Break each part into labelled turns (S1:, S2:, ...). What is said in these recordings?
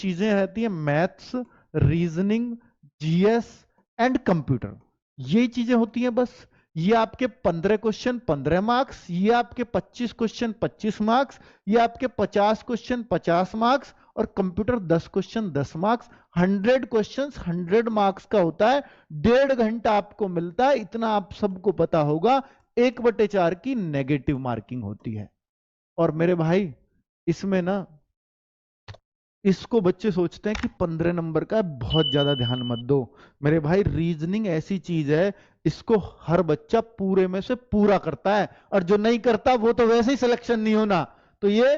S1: चीजें रहती हैं maths, reasoning, GS and computer, ये चीजें होती हैं बस। ये आपके 15 क्वेश्चन 15 मार्क्स, ये आपके 25 क्वेश्चन 25 मार्क्स, ये आपके 50 क्वेश्चन 50 मार्क्स, और computer 10 question 10 marks. 100 question 100 marks का होता है। 1.5 घंटा आपको मिलता है, इतना आप सबको पता होगा। 1/4 की नेगेटिव मार्किंग होती है। और मेरे भाई इसमें ना, इसको बच्चे सोचते हैं कि 15 नंबर का है, बहुत ज्यादा ध्यान मत दो। मेरे भाई रीजनिंग ऐसी चीज है, इसको हर बच्चा पूरे में से पूरा करता है, और जो नहीं करता वो तो वैसे ही सिलेक्शन नहीं होना। तो ये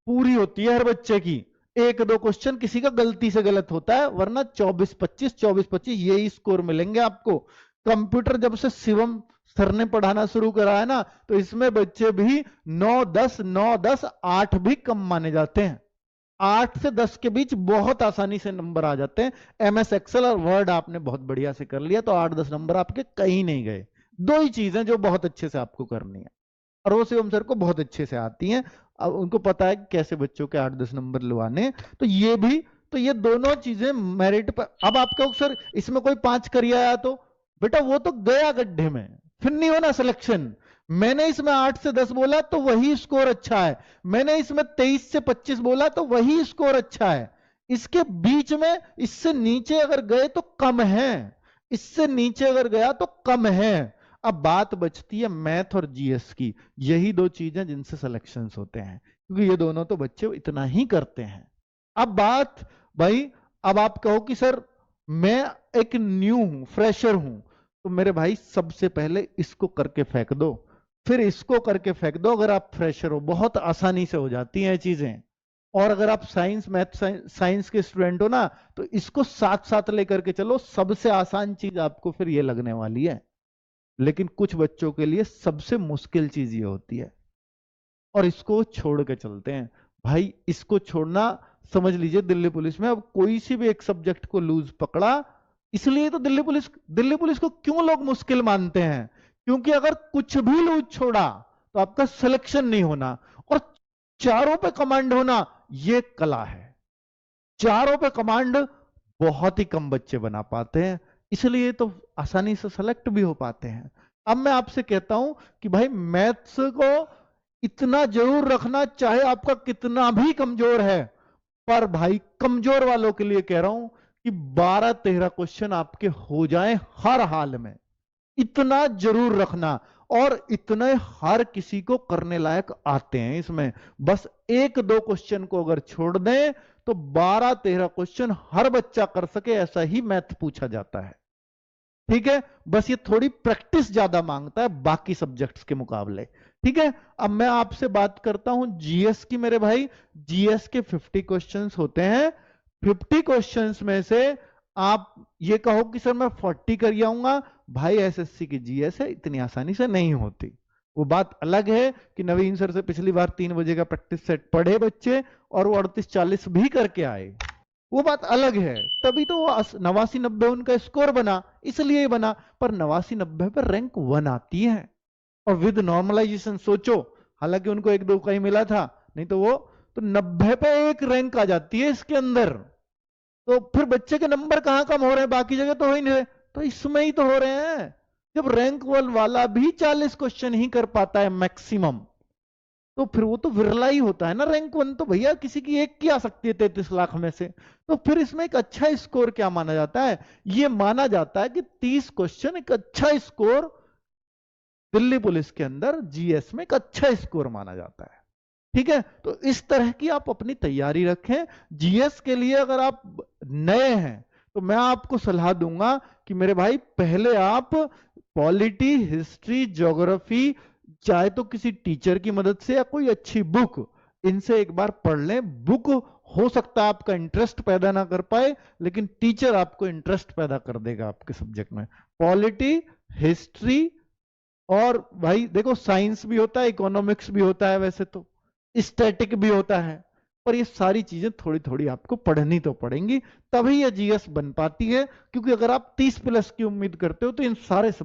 S1: पूरी होती है हर बच्चे की। 1-2 क्वेश्चन किसी का गलती से गलत होता है, वरना 24-25 24-25 यही स्कोर मिलेंगे आपको। कंप्यूटर जब से शिवम सर ने पढ़ाना शुरू करा है ना, तो इसमें बच्चे भी 9-10 9-10 8 भी कम माने जाते हैं। 8 से 10 के बीच बहुत आसानी से नंबर आ जाते हैं। एमएस एक्सेल और वर्ड आपने बहुत बढ़िया से कर लिया तो 8-10 नंबर आपके कहीं नहीं गए। दो ही चीजें जो बहुत अच्छे से आपको करनी है, और वो शिवम सर को बहुत अच्छे से आती हैं। अब उनको पता है कि कैसे बच्चों के 8-10 नंबर लवाने। तो ये भी, तो ये दोनों चीजें मेरिट पर। अब आपका सर इसमें कोई 5 कर आया तो बेटा वो तो गया गड्ढे में, फिर नहीं होना सिलेक्शन। मैंने इसमें 8 से 10 बोला तो वही स्कोर अच्छा है, मैंने इसमें 23 से 25 बोला तो वही स्कोर अच्छा है। इसके बीच में इससे नीचे अगर गए तो कम है, इससे नीचे अगर गया तो कम है। अब बात बचती है मैथ और जीएस की। यही दो चीजें जिनसे सिलेक्शंस होते हैं, क्योंकि ये दोनों तो बच्चे इतना ही करते हैं। अब बात भाई, अब आप कहो कि सर मैं एक न्यू हूं, फ्रेशर हूं, तो मेरे भाई सबसे पहले इसको करके फेंक दो, फिर इसको करके फेंक दो। अगर आप फ्रेशर हो, बहुत आसानी से हो जाती हैं चीजें। और अगर आप साइंस मैथ साइंस के स्टूडेंट हो ना, तो इसको साथ साथ लेकर के चलो, सबसे आसान चीज आपको फिर ये लगने वाली है। लेकिन कुछ बच्चों के लिए सबसे मुश्किल चीज ये होती है, और इसको छोड़ के चलते हैं। भाई इसको छोड़ना, समझ लीजिए दिल्ली पुलिस में अब कोई सी भी एक सब्जेक्ट को लूज पकड़ा, इसलिए तो दिल्ली पुलिस को क्यों लोग मुश्किल मानते हैं, क्योंकि अगर कुछ भी लूज छोड़ा तो आपका सिलेक्शन नहीं होना। और चारों पे कमांड होना ये कला है। चारों पे कमांड बहुत ही कम बच्चे बना पाते हैं, इसलिए तो आसानी से सेलेक्ट भी हो पाते हैं। अब मैं आपसे कहता हूं कि भाई मैथ्स को इतना जरूर रखना, चाहे आपका कितना भी कमजोर है। पर भाई कमजोर वालों के लिए कह रहा हूं कि 12-13 क्वेश्चन आपके हो जाएं हर हाल में, इतना जरूर रखना। और इतने हर किसी को करने लायक आते हैं इसमें। बस 1-2 क्वेश्चन को अगर छोड़ दें तो 12-13 क्वेश्चन हर बच्चा कर सके, ऐसा ही मैथ पूछा जाता है। ठीक है, बस ये थोड़ी प्रैक्टिस ज्यादा मांगता है बाकी सब्जेक्ट्स के मुकाबले। ठीक है, अब मैं आपसे बात करता हूं जीएस की। मेरे भाई जीएस के 50 क्वेश्चंस होते हैं। 50 क्वेश्चंस में से आप ये कहो कि सर मैं 40 कर आऊंगा, भाई एसएससी की जीएस है, इतनी आसानी से नहीं होती। वो बात अलग है कि नवीन सर से पिछली बार 3 बजे का प्रैक्टिस सेट पढ़े बच्चे और वो 38-40 भी करके आए, वो बात अलग है। तभी तो वो 89-90 उनका स्कोर बना, इसलिए बना। पर 89-90 पर रैंक 1 आती है, और विद नॉर्मलाइजेशन सोचो, हालांकि उनको 1-2 का ही मिला था, नहीं तो वो तो 90 पे एक रैंक आ जाती है इसके अंदर। तो फिर बच्चे के नंबर कहां कम हो रहे हैं, बाकी जगह तो हो ही नहीं रहे, तो इसमें ही तो हो रहे हैं। जब रैंक 1 वाला भी 40 क्वेश्चन ही कर पाता है मैक्सिमम, तो फिर वो तो विरला ही होता है ना। रैंक 1 तो भैया किसी की एक की आ सकती है 33 लाख में से। तो फिर इसमें एक अच्छा स्कोर क्या माना जाता है, ये माना जाता है कि 30 क्वेश्चन एक अच्छा स्कोर दिल्ली पुलिस के अंदर जीएस में एक अच्छा स्कोर माना जाता है। ठीक है, तो इस तरह की आप अपनी तैयारी रखें। जीएस के लिए अगर आप नए हैं तो मैं आपको सलाह दूंगा कि मेरे भाई पहले आप पॉलिटी, हिस्ट्री, ज्योग्राफी, चाहे तो किसी टीचर की मदद से या कोई अच्छी बुक, इनसे एक बार पढ़ लें। बुक हो सकता है आपका इंटरेस्ट पैदा ना कर पाए, लेकिन टीचर आपको इंटरेस्ट पैदा कर देगा आपके सब्जेक्ट में। पॉलिटी, हिस्ट्री, और भाई देखो साइंस भी होता है, इकोनॉमिक्स भी होता है, वैसे तो स्टैटिक भी होता है, पर ये सारी चीजें थोड़ी थोड़ी आपको पढ़नी तो पड़ेंगी, तभी ये जीएस बन पाती है। क्योंकि अगर आप 30 प्लस की उम्मीद करते हो तो इन सारे